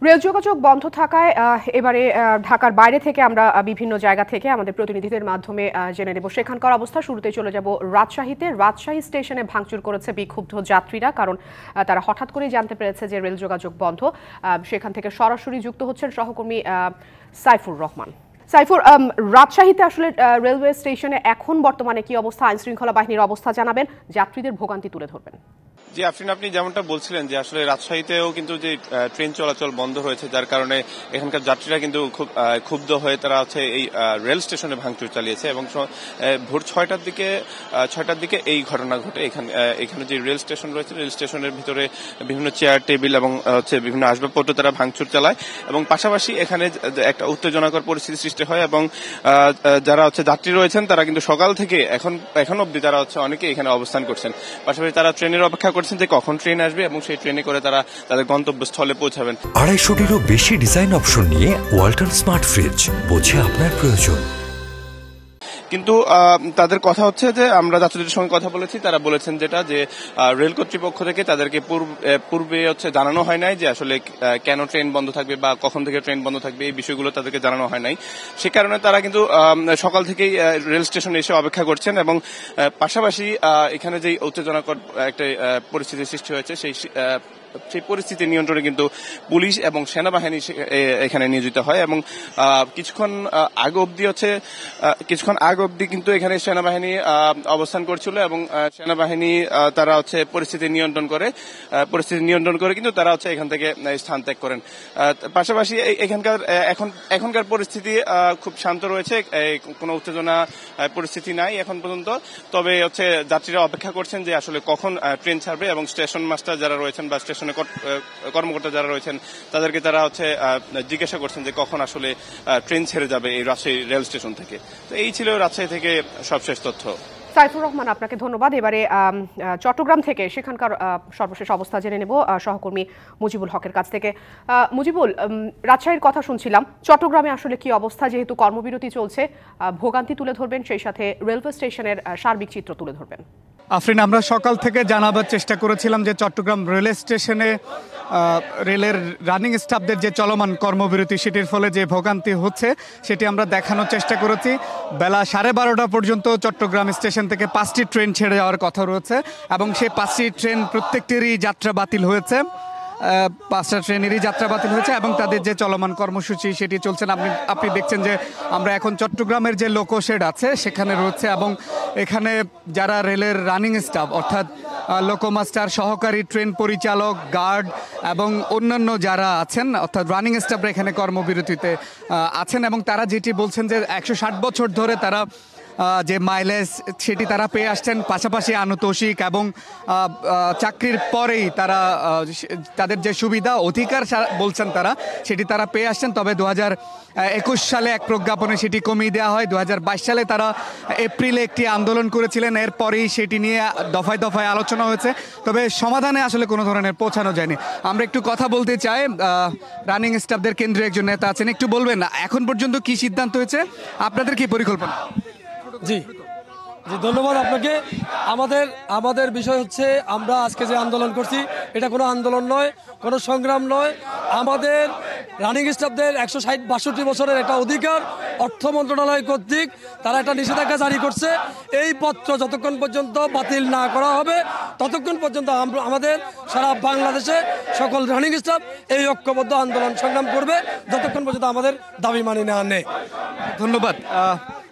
Rail যোগাযোগ বন্ধ থাকায় এবারে ঢাকার বাইরে থেকে আমরা বিভিন্ন জায়গা থেকে আমাদের প্রতিনিধিদের মাধ্যমে জেনে নেব সেখানকার অবস্থা। শুরুতেই চলে যাব রাজশাহীতে। রাজশাহী স্টেশনে ভাঙচুর করেছে বিক্ষুব্ধ যাত্রীরা, কারণ তারা হঠাৎ করেই জানতে পেরেছে যে রেল যোগাযোগ বন্ধ। সেখান থেকে সরাসরি যুক্ত হচ্ছেন সহকর্মী সাইফুর রহমান। সাইফুর, রাজশাহীতে আসলে রেলওয়ে স্টেশনে এখন বর্তমানে কি অবস্থা? আইন শৃঙ্খলা বাহিনীর অবস্থা জানাবেন, যাত্রীদের ভোগান্তি তুলে ধরবেন। জি আপনি যেমনটা বলছিলেন যে আসলে রাজশাহীতেও কিন্তু যে ট্রেন চলাচল বন্ধ হয়েছে, যার কারণে এখানকার যাত্রীরা কিন্তু খুব ক্ষুব্ধ হয়ে তারা হচ্ছে এই রেল স্টেশনে ভাঙচুর চালিয়েছে এবং ভোর 6টার দিকে এই ঘটনা ঘটে। এখানে যে রেল স্টেশন রয়েছে, রেল স্টেশনের ভিতরে বিভিন্ন চেয়ার টেবিল এবং হচ্ছে বিভিন্ন আসবাবপত্র তারা ভাঙচুর চালায় এবং পাশাপাশি এখানে একটা উত্তেজনাকর পরিস্থিতি সৃষ্টি হয় এবং যারা হচ্ছে যাত্রী রয়েছেন তারা কিন্তু সকাল থেকে এখন অবধি তারা হচ্ছে অনেকে এখানে অবস্থান করছেন। পাশাপাশি তারা ট্রেনের অপেক্ষা করছেন যে কখন ট্রেন আসবে এবং সেই ট্রেনে করে তারা তাদের গন্তব্যস্থলে পৌঁছাবেন। 250-টিরও বেশি ডিজাইন অপশন নিয়ে ওয়ালটন স্মার্ট ফ্রিজ, বোঝে আপনার প্রয়োজন। কিন্তু তাদের কথা হচ্ছে যে আমরা যাত্রীদের সঙ্গে কথা বলেছি, তারা বলেছেন যেটা যে রেল কর্তৃপক্ষ থেকে তাদেরকে পূর্বে হচ্ছে জানানো হয় নাই যে আসলে কেন ট্রেন বন্ধ থাকবে বা কখন থেকে ট্রেন বন্ধ থাকবে, এই বিষয়গুলো তাদেরকে জানানো হয় নাই। সে কারণে তারা কিন্তু সকাল থেকেই রেল স্টেশনে এসে অপেক্ষা করছেন এবং পাশাপাশি এখানে যে উত্তেজনাকর একটা পরিস্থিতির সৃষ্টি হয়েছে সেই পরিস্থিতি নিয়ন্ত্রণে কিন্তু পুলিশ এবং সেনাবাহিনী এখানে নিয়োজিত হয় এবং কিছুক্ষণ আগে অবধি কিন্তু এখানে সেনাবাহিনী অবস্থান করছিল এবং সেনাবাহিনী তারা হচ্ছে পরিস্থিতি নিয়ন্ত্রণ করে কিন্তু তারা হচ্ছে এখান থেকে স্থান ত্যাগ করেন। পাশাপাশি এখনকার পরিস্থিতি খুব শান্ত রয়েছে, কোনো উত্তেজনা পরিস্থিতি নাই এখন পর্যন্ত। তবে হচ্ছে যাত্রীরা অপেক্ষা করছেন যে আসলে কখন ট্রেন ছাড়বে এবং স্টেশন মাস্টার যারা রয়েছেন বা স্টেশনে কর্মকর্তা যারা রয়েছেন তাদেরকে তারা হচ্ছে জিজ্ঞাসা করছেন যে কখন আসলে ট্রেন ছেড়ে যাবে এই রাজশাহী রেল স্টেশন থেকে। তো এই ছিল রাজশাহী থেকে সবশেষ তথ্য। সাইফুর রহমান, আপনাকে ধন্যবাদ। এবারে চট্টগ্রাম থেকে সেখানকার সর্বশেষ অবস্থা জেনে নেব সহকর্মী মুজিবুল হকের কাছ থেকে। মুজিবুল, রাজশাহীর কথা শুনছিলাম, চট্টগ্রামে আসলে কি অবস্থা? যেহেতু কর্মবিরতি চলছে, ভোগান্তি তুলে ধরবেন, সেই সাথে রেলওয়ে স্টেশনের সার্বিক চিত্র তুলে ধরবেন। আফরিন, আমরা সকাল থেকে জানাবার চেষ্টা করেছিলাম যে চট্টগ্রাম রেল স্টেশনে রেলের রানিং স্টাফদের যে চলমান কর্মবিরতি, সেটির ফলে যে ভোগান্তি হচ্ছে সেটি আমরা দেখানোর চেষ্টা করেছি। বেলা 12:30 পর্যন্ত চট্টগ্রাম স্টেশন থেকে 5টি ট্রেন ছেড়ে যাওয়ার কথা রয়েছে এবং সেই 5টি ট্রেন প্রত্যেকটিরই যাত্রা বাতিল হয়েছে। 5টা ট্রেনেরই যাত্রা বাতিল হয়েছে এবং তাদের যে চলমান কর্মসূচি সেটি চলছে। আপনি দেখছেন যে আমরা এখন চট্টগ্রামের যে লোকোশেড আছে সেখানে রয়েছে এবং এখানে যারা রেলের রানিং স্টাফ অর্থাৎ লোকোমাস্টার, সহকারী ট্রেন পরিচালক, গার্ড এবং অন্যান্য যারা আছেন অর্থাৎ রানিং স্টাফরা এখানে কর্মবিরতিতে আছেন এবং তারা যেটি বলছেন যে 160 বছর ধরে তারা যে মাইলেজ সেটি তারা পেয়ে আসছেন, পাশাপাশি আনুতোষিক এবং চাকরির পরেই তারা তাদের যে সুবিধা অধিকার বলছেন তারা সেটি তারা পেয়ে আসছেন। তবে 2021 সালে এক প্রজ্ঞাপনে সেটি কমিয়ে দেওয়া হয়। 2022 সালে তারা এপ্রিলে একটি আন্দোলন করেছিলেন, এরপরেই সেটি নিয়ে দফায় দফায় আলোচনা হয়েছে, তবে সমাধানে আসলে কোনো ধরনের পৌঁছানো যায়নি। আমরা একটু কথা বলতে চাই, রানিং স্টাফদের কেন্দ্রে একজন নেতা আছেন, একটু বলবেন এখন পর্যন্ত কি সিদ্ধান্ত হয়েছে, আপনাদের কি পরিকল্পনা? জি ধন্যবাদ আপনাকে। আমাদের বিষয় হচ্ছে আমরা আজকে যে আন্দোলন করছি এটা কোনো আন্দোলন নয়, কোনো সংগ্রাম নয়। আমাদের রানিং স্টাফদের 162 বছরের একটা অধিকার অর্থ মন্ত্রণালয় কর্তৃক তারা একটা নিষেধাজ্ঞা জারি করছে। এই পত্র যতক্ষণ পর্যন্ত বাতিল না করা হবে ততক্ষণ পর্যন্ত আমাদের সারা বাংলাদেশে সকল রানিং স্টাফ এই ঐক্যবদ্ধ আন্দোলন সংগ্রাম করবে যতক্ষণ পর্যন্ত আমাদের দাবি মানি না নেয়। ধন্যবাদ।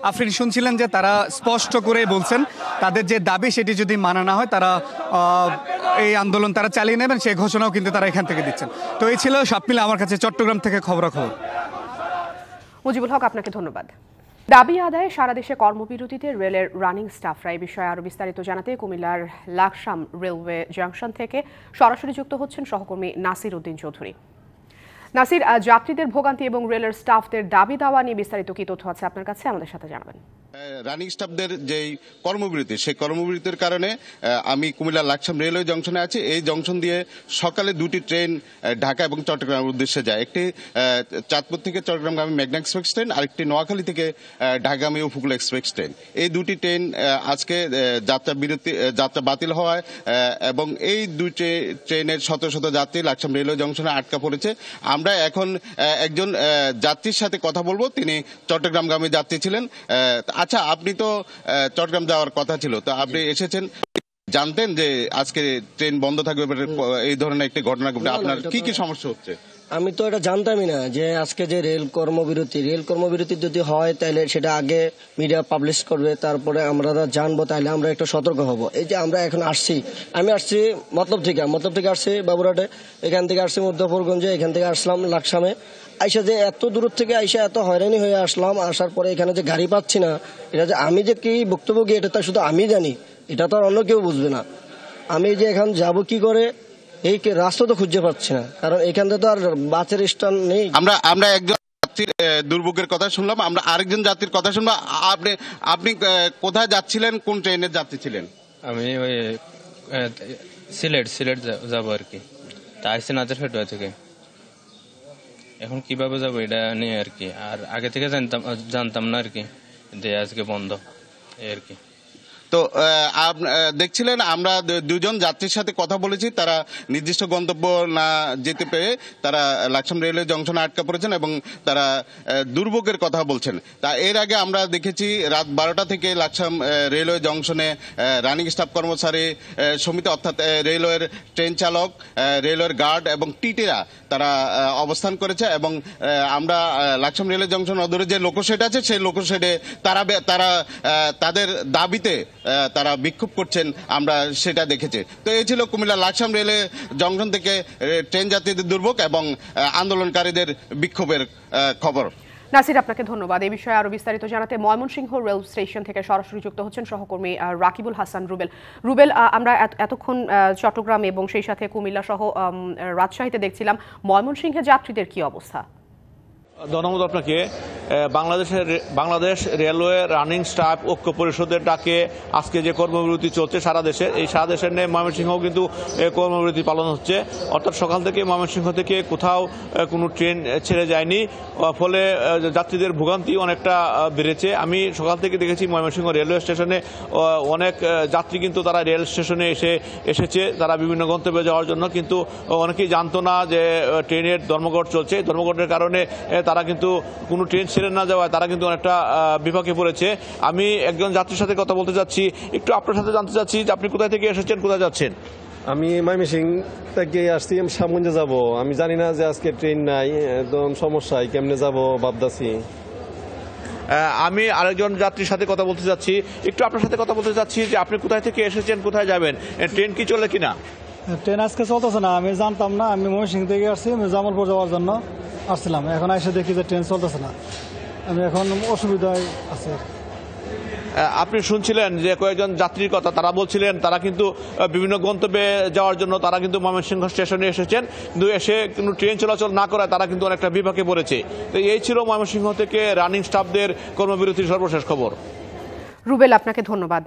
আফরিন, শুনছিলেন যে তারা স্পষ্ট করে বলছেন তাদের যে দাবি সেটি যদি মানা না হয় তারা এই আন্দোলন তারা চালিয়ে নেবেন, সেই ঘোষণাও কিন্তু তারা এখান থেকে দিচ্ছেন। তো এই ছিল সব মিলে আমার কাছে চট্টগ্রাম থেকে খবরাখবর। মুজিবুল হক, আপনাকে ধন্যবাদ। দাবি আদায়ে সারা দেশে কর্মবিরতিতে রেলের রানিং স্টাফরা, এই বিষয়ে আরও বিস্তারিত জানাতে কুমিল্লার লাকসাম রেলওয়ে জাংশন থেকে সরাসরি যুক্ত হচ্ছেন সহকর্মী নাসির উদ্দিন চৌধুরী। নাসির, যাত্রীদের ভোগান্তি এবং রেলের স্টাফদের দাবি দাওয়া নিয়ে বিস্তারিত কি তথ্য আছে আপনার কাছে, আমাদের সাথে জানাবেন। রানিং স্টাফদের যে কর্মবিরতি সেই কর্মবিরতির কারণে আমি কুমিল্লা লাকসাম রেলওয়ে জংশনে আছি। এই জংশন দিয়ে সকালে দুটি ট্রেন ঢাকা এবং চট্টগ্রামের উদ্দেশ্যে যায়। একটি চাঁদপুর থেকে চট্টগ্রামগামী মেঘনা এক্সপ্রেস ট্রেন, আরেকটি নোয়াখালী থেকে ঢাকাগামী উপকূল এক্সপ্রেস ট্রেন। এই দুটি ট্রেন আজকে যাত্রা বাতিল হওয়ায় এবং এই দুটি ট্রেনের শত শত যাত্রী লাকসাম রেলওয়ে জংশনে আটকা পড়েছে। আমরা এখন একজন যাত্রীর সাথে কথা বলবো, তিনি চট্টগ্রামগামী যাত্রী ছিলেন। আচ্ছা, আপনি তো চট্টগ্রাম যাওয়ার কথা ছিল, তো আপনি এসেছেন, জানতেন যে আজকে ট্রেন বন্ধ থাকবে, এই ধরনের একটি ঘটনা ঘটবে, আপনার কি কি সমস্যা হচ্ছে? আমি তো এটা জানতামই না যে আজকে যে রেল কর্মবিরতি যদি হয় তাহলে সেটা আগে মিডিয়া পাবলিশ করবে, তারপরে আমরা জানবো, তাহলে আমরা একটু সতর্ক হব। এই যে আমরা এখন আমি আসছি মতলব থেকে আসছি বাবুরহাটে, এখান থেকে আসছি মধ্যপুরগঞ্জে, এখান থেকে আসলাম লাকসামে। আইসা যে এত দূর থেকে আইসা এত হয়রানি হয়ে আসলাম, আসার পরে এখানে যে গাড়ি পাচ্ছি না, এটা যে আমি যে কি ভুক্তভোগী এটা তো শুধু আমি জানি, এটা তো আর অন্য কেউ বুঝবে না। আমি যে এখন যাব কি করে, এই রাস্তা তো খুঁজে পাচ্ছি না, কারণ এখান থেকে তো আর বাসের স্ট্যান্ড নেই। আমরা একজন যাত্রীর দুর্ভোগের কথা শুনলাম, আমরা আরেকজন যাত্রীর কথা শুনবো। আপনি কোথায় যাচ্ছিলেন, কোন ট্রেনের যাত্রী ছিলেন? আমি ওই সিলেট যাবো আর কি, তা আসছি নাজারহাট থেকে। এখন কিভাবে যাবো এটা নিয়ে আর কি, আর আগে থেকে জানতাম না আর কি যে আজকে বন্ধ আর কি। তো দেখছিলেন আমরা দুজন যাত্রীর সাথে কথা বলেছি, তারা নির্দিষ্ট গন্তব্য না যেতে পেরে তারা লাকসাম রেলওয়ে জংশনে আটকা পড়েছেন এবং তারা দুর্ভোগের কথা বলছেন। তা এর আগে আমরা দেখেছি রাত 12টা থেকে লাকসাম রেলওয়ে জংশনে রানিং স্টাফ কর্মচারী সমিতি অর্থাৎ রেলওয়ের ট্রেন চালক, রেলওয়ের গার্ড এবং টিটিরা তারা অবস্থান করেছে এবং আমরা লাকসাম রেলওয়ে জংশন অদূরে যে লোকোশেড আছে সেই লোকোশেডে তারা তাদের দাবিতে তারা বিক্ষোভ করছেন, আমরা সেটা দেখেছি। তো এই ছিল কুমিল্লা লাকসাম রেলওয়ে জংশন থেকে ট্রেন যাত্রীদের দুর্ভোগ এবং আন্দোলনকারীদের বিক্ষোভের খবর। নাসির, আপনাকে ধন্যবাদ। এই বিষয়ে আরো বিস্তারিত জানাতে ময়মনসিংহ রেল স্টেশন থেকে সরাসরি যুক্ত হচ্ছেন সহকর্মী রাকিবুল হাসান রুবেল। আমরা এতক্ষণ চট্টগ্রাম এবং সেই সাথে কুমিল্লা সহ রাজশাহীতে দেখছিলাম, ময়মনসিংহে যাত্রীদের কি অবস্থা? ধন্যবাদ আপনাকে। বাংলাদেশ রেলওয়ে রানিং স্টাফ ঐক্য পরিষদের ডাকে আজকে যে কর্মবিরতি চলছে সারা দেশে, এই সারা দেশের নিয়ে ময়মনসিংহও কিন্তু কর্মবিরতি পালন হচ্ছে। অর্থাৎ সকাল থেকে ময়মনসিংহ থেকে কোথাও কোনো ট্রেন ছেড়ে যায়নি, ফলে যাত্রীদের ভোগান্তি অনেকটা বেড়েছে। আমি সকাল থেকে দেখেছি ময়মনসিংহ রেলওয়ে স্টেশনে অনেক যাত্রী কিন্তু তারা রেল স্টেশনে এসেছে তারা বিভিন্ন গন্তব্যে যাওয়ার জন্য, কিন্তু অনেকেই জানতো না যে ট্রেনের ধর্মঘট চলছে। ধর্মঘটের কারণে তারা কিন্তু কোনো ট্রেন ছেড়ে না যাওয়ায় তারা কিন্তু অনেকটা বিপাকে পড়েছে। আমি একজন যাত্রীর সাথে কথা বলতে চাচ্ছি, একটু আপনার সাথে জানতে চাচ্ছি যে আপনি কোথায় থেকে এসেছেন, কোথায় যাচ্ছেন? আমি ময়মনসিংহ থেকে আসছি, আমি শ্যামগঞ্জে যাব। আমি জানি না যে আজকে ট্রেন নাই, একদম সমস্যায় কেমনে যাব ভাবতেছি। আমি আরেকজন যাত্রীর সাথে কথা বলতে চাচ্ছি, একটু আপনার সাথে কথা বলতে চাচ্ছি যে আপনি কোথায় থেকে এসেছেন, কোথায় যাবেন, ট্রেন কি চলে কিনা? ট্রেন আজকে চলতেছে না, আমি জানতাম না। আমি ময়মনসিংহ থেকে আসছি, আমি জামালপুর যাওয়ার জন্য আসছিলাম। এখন এসে দেখি যে ট্রেন চলতেছে না, আমি এখন অসুবিধায় আছি। আপনি শুনছিলেন যে কয়েকজন যাত্রীর কথা, তারা বলছিলেন তারা কিন্তু বিভিন্ন গন্তব্যে যাওয়ার জন্য তারা কিন্তু ময়মনসিংহ স্টেশনে এসেছেন, কিন্তু এসে কোনো ট্রেন চলাচল না করায় তারা কিন্তু অনেকটা বিপাকে পড়েছে। তো এই ছিল ময়মনসিংহ থেকে রানিং স্টাফদের কর্মবিরতির সর্বশেষ খবর। রুবেল, আপনাকে ধন্যবাদ।